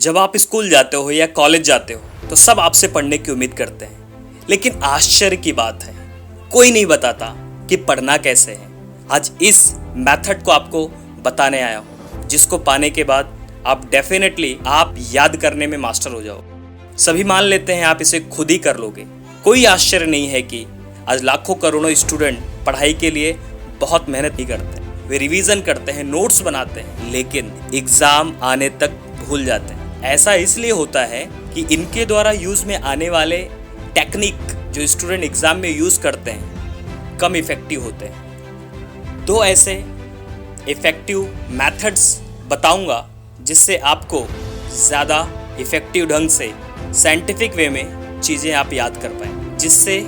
जब आप स्कूल जाते हो या कॉलेज जाते हो तो सब आपसे पढ़ने की उम्मीद करते हैं, लेकिन आश्चर्य की बात है कोई नहीं बताता कि पढ़ना कैसे है। आज इस मेथड को आपको बताने आया हूँ, जिसको पाने के बाद आप डेफिनेटली आप याद करने में मास्टर हो जाओ। सभी मान लेते हैं आप इसे खुद ही कर लोगे। कोई आश्चर्य नहीं है कि आज लाखों करोड़ों स्टूडेंट पढ़ाई के लिए बहुत मेहनत नहीं करते, वे रिवीजन करते हैं, नोट्स बनाते हैं, लेकिन एग्जाम आने तक भूल जाते हैं। ऐसा इसलिए होता है कि इनके द्वारा यूज में आने वाले टेक्निक जो स्टूडेंट एग्जाम में यूज करते हैं कम इफेक्टिव होते हैं। दो ऐसे इफेक्टिव मेथड्स बताऊंगा जिससे आपको ज़्यादा इफेक्टिव ढंग से साइंटिफिक वे में चीज़ें आप याद कर पाएँ, जिससे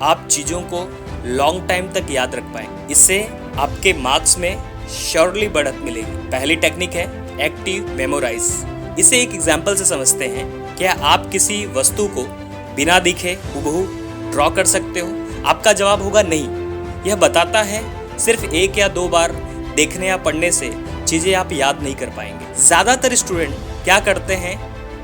आप चीज़ों को लॉन्ग टाइम तक याद रख पाएँ। इससे आपके मार्क्स में श्योरली बढ़त मिलेगी। पहली टेक्निक है एक्टिव मेमोराइज। इसे एक एग्जाम्पल से समझते हैं। क्या आप किसी वस्तु को बिना दिखे हूबहू ड्रॉ कर सकते हो? आपका जवाब होगा नहीं। यह बताता है सिर्फ एक या दो बार देखने या पढ़ने से चीज़ें आप याद नहीं कर पाएंगे। ज़्यादातर स्टूडेंट क्या करते हैं,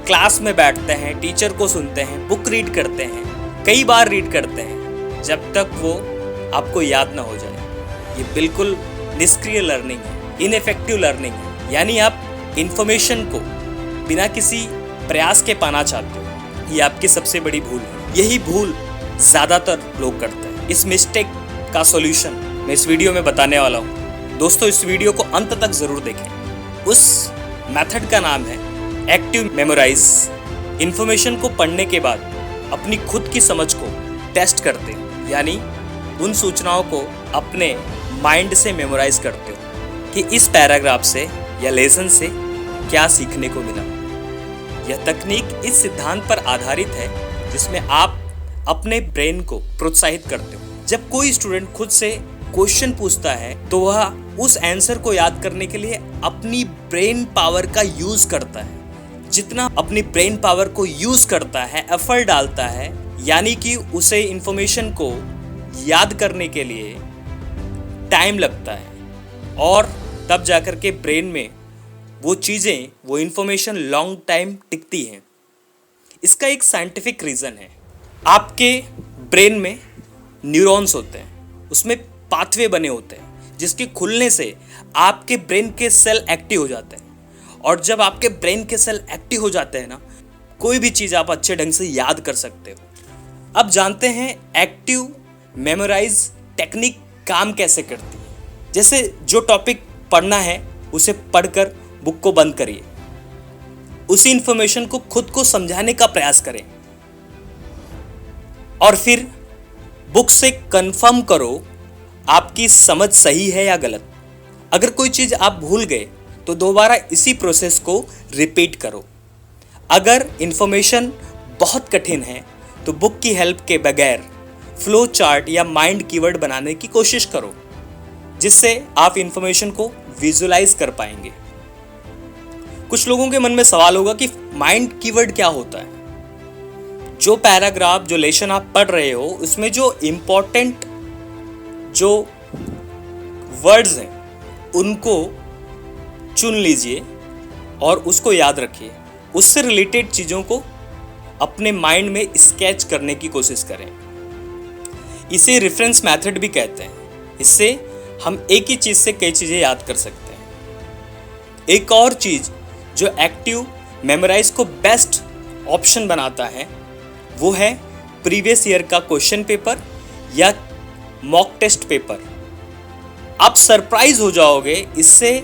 क्लास में बैठते हैं, टीचर को सुनते हैं, बुक रीड करते हैं, कई बार रीड करते हैं, जब तक वो आपको याद ना हो जाए। ये बिल्कुल निष्क्रिय लर्निंग है, इनइफेक्टिव लर्निंग है। यानी आप इंफॉर्मेशन को बिना किसी प्रयास के पाना चाहते हो। ये आपकी सबसे बड़ी भूल है। यही भूल ज़्यादातर लोग करते हैं। इस मिस्टेक का सॉल्यूशन मैं इस वीडियो में बताने वाला हूँ। दोस्तों, इस वीडियो को अंत तक ज़रूर देखें। उस मेथड का नाम है एक्टिव मेमोराइज। इन्फॉर्मेशन को पढ़ने के बाद अपनी खुद की समझ को टेस्ट करते हो, यानी उन सूचनाओं को अपने माइंड से मेमोराइज करते हो कि इस पैराग्राफ से या लेसन से क्या सीखने को मिला। यह तकनीक इस सिद्धांत पर आधारित है जिसमें आप अपने ब्रेन को प्रोत्साहित करते हो। जब कोई स्टूडेंट खुद से क्वेश्चन पूछता है तो वह उस आंसर को याद करने के लिए अपनी ब्रेन पावर का यूज करता है। जितना अपनी ब्रेन पावर को यूज करता है, एफर्ट डालता है, यानी कि उसे इंफॉर्मेशन को याद करने के लिए टाइम लगता है और तब जाकर के ब्रेन में वो चीज़ें, वो इन्फॉर्मेशन लॉन्ग टाइम टिकती हैं। इसका एक साइंटिफिक रीज़न है। आपके ब्रेन में न्यूरॉन्स होते हैं, उसमें पाथवे बने होते हैं जिसके खुलने से आपके ब्रेन के सेल एक्टिव हो जाते हैं। और जब आपके ब्रेन के सेल एक्टिव हो जाते हैं ना, कोई भी चीज़ आप अच्छे ढंग से याद कर सकते हो। अब जानते हैं एक्टिव मेमोराइज टेक्निक काम कैसे करती है। जैसे जो टॉपिक पढ़ना है उसे पढ़कर बुक को बंद करिए, उसी इंफॉर्मेशन को खुद को समझाने का प्रयास करें और फिर बुक से कंफर्म करो आपकी समझ सही है या गलत। अगर कोई चीज़ आप भूल गए तो दोबारा इसी प्रोसेस को रिपीट करो। अगर इंफॉर्मेशन बहुत कठिन है तो बुक की हेल्प के बगैर फ्लो चार्ट या माइंड कीवर्ड बनाने की कोशिश करो, जिससे आप इंफॉर्मेशन को विजुलाइज कर पाएंगे। कुछ लोगों के मन में सवाल होगा कि माइंड कीवर्ड क्या होता है। जो पैराग्राफ, जो लेसन आप पढ़ रहे हो, उसमें जो इम्पोर्टेंट जो वर्ड्स हैं उनको चुन लीजिए और उसको याद रखिए। उससे रिलेटेड चीज़ों को अपने माइंड में स्केच करने की कोशिश करें। इसे रेफरेंस मेथड भी कहते हैं। इससे हम एक ही चीज़ से कई चीज़ें याद कर सकते हैं। एक और चीज़ जो एक्टिव मेमोराइज को बेस्ट ऑप्शन बनाता है वो है प्रीवियस ईयर का क्वेश्चन पेपर या मॉक टेस्ट पेपर। आप सरप्राइज हो जाओगे, इससे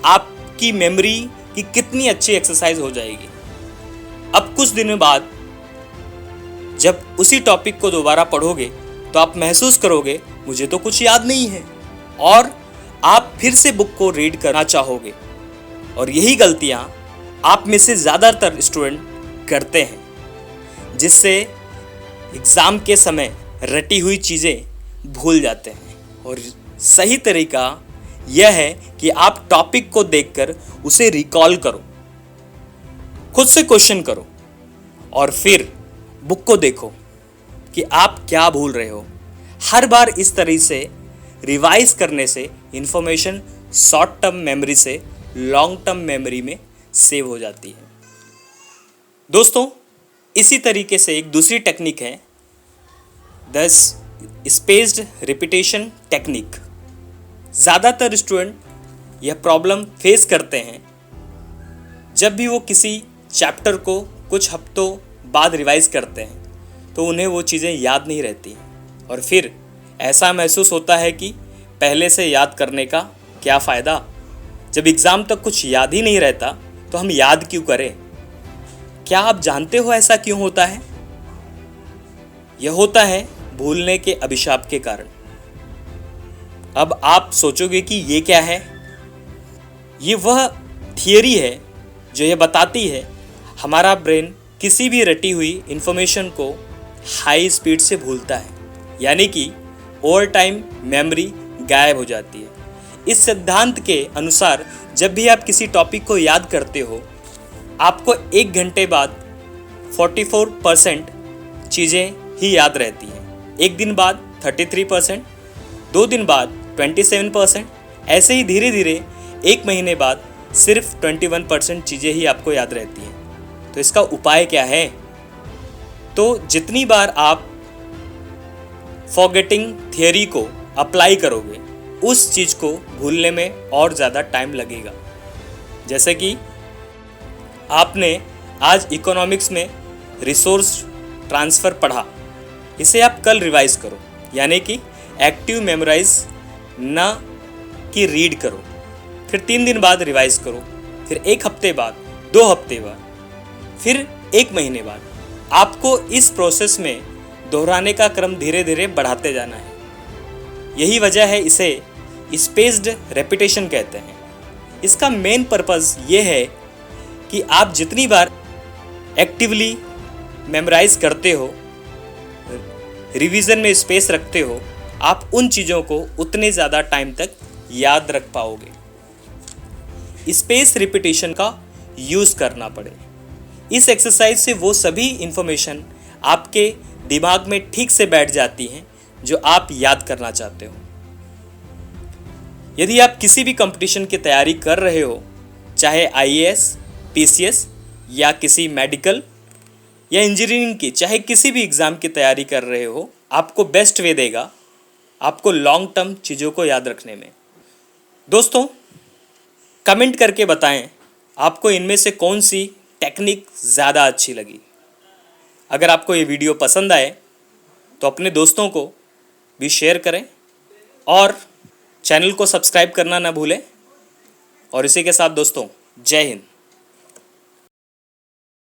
आपकी मेमोरी की कितनी अच्छी एक्सरसाइज हो जाएगी। अब कुछ दिनों बाद जब उसी टॉपिक को दोबारा पढ़ोगे तो आप महसूस करोगे मुझे तो कुछ याद नहीं है, और आप फिर से बुक को रीड करना चाहोगे। और यही गलतियां आप में से ज़्यादातर स्टूडेंट करते हैं, जिससे एग्ज़ाम के समय रटी हुई चीज़ें भूल जाते हैं। और सही तरीका यह है कि आप टॉपिक को देखकर उसे रिकॉल करो, खुद से क्वेश्चन करो और फिर बुक को देखो कि आप क्या भूल रहे हो। हर बार इस तरह से रिवाइज करने से इंफॉर्मेशन शॉर्ट टर्म मेमोरी से लॉन्ग टर्म मेमोरी में सेव हो जाती है। दोस्तों, इसी तरीके से एक दूसरी टेक्निक है द स्पेस्ड रिपीटेशन टेक्निक। ज़्यादातर स्टूडेंट यह प्रॉब्लम फेस करते हैं जब भी वो किसी चैप्टर को कुछ हफ्तों बाद रिवाइज करते हैं तो उन्हें वो चीज़ें याद नहीं रहती और फिर ऐसा महसूस होता है कि पहले से याद करने का क्या फ़ायदा। जब एग्ज़ाम तक कुछ याद ही नहीं रहता तो हम याद क्यों करें। क्या आप जानते हो ऐसा क्यों होता है? यह होता है भूलने के अभिशाप के कारण। अब आप सोचोगे कि ये क्या है? ये वह थियरी है जो ये बताती है हमारा ब्रेन किसी भी रटी हुई इंफॉर्मेशन को हाई स्पीड से भूलता है, यानी कि ओवर टाइम मेमोरी गायब हो जाती है। इस सिद्धांत के अनुसार जब भी आप किसी टॉपिक को याद करते हो आपको 1 घंटे बाद 44% चीज़ें ही याद रहती हैं, 1 दिन बाद 33%, 2 दिन बाद 27%, ऐसे ही धीरे धीरे 1 महीने बाद सिर्फ 21% चीज़ें ही आपको याद रहती हैं। तो इसका उपाय क्या है? तो जितनी बार आप फॉरगेटिंग थियरी को अप्लाई करोगे उस चीज़ को भूलने में और ज़्यादा टाइम लगेगा। जैसे कि आपने आज इकोनॉमिक्स में रिसोर्स ट्रांसफ़र पढ़ा, इसे आप कल रिवाइज करो, यानी कि एक्टिव मेमोराइज ना कि रीड करो। फिर 3 दिन बाद रिवाइज करो, फिर 1 हफ्ते बाद, 2 हफ्ते बाद, फिर 1 महीने बाद। आपको इस प्रोसेस में दोहराने का क्रम धीरे धीरे बढ़ाते जाना है। यही वजह है इसे स्पेस्ड रेपिटेशन कहते हैं। इसका मेन पर्पज़ ये है कि आप जितनी बार एक्टिवली मेमोराइज करते हो, रिवीजन में स्पेस रखते हो, आप उन चीज़ों को उतने ज़्यादा टाइम तक याद रख पाओगे। स्पेस रिपीटिशन का यूज़ करना पड़े। इस एक्सरसाइज से वो सभी इंफॉर्मेशन आपके दिमाग में ठीक से बैठ जाती हैं जो आप याद करना चाहते हो। यदि आप किसी भी कंपटीशन की तैयारी कर रहे हो, चाहे IAS, PCS या किसी मेडिकल या इंजीनियरिंग की, चाहे किसी भी एग्ज़ाम की तैयारी कर रहे हो, आपको बेस्ट वे देगा आपको लॉन्ग टर्म चीज़ों को याद रखने में। दोस्तों, कमेंट करके बताएं आपको इनमें से कौन सी टेक्निक ज़्यादा अच्छी लगी। अगर आपको ये वीडियो पसंद आए तो अपने दोस्तों को भी शेयर करें और चैनल को सब्सक्राइब करना ना भूलें। और इसी के साथ दोस्तों, जय हिंद।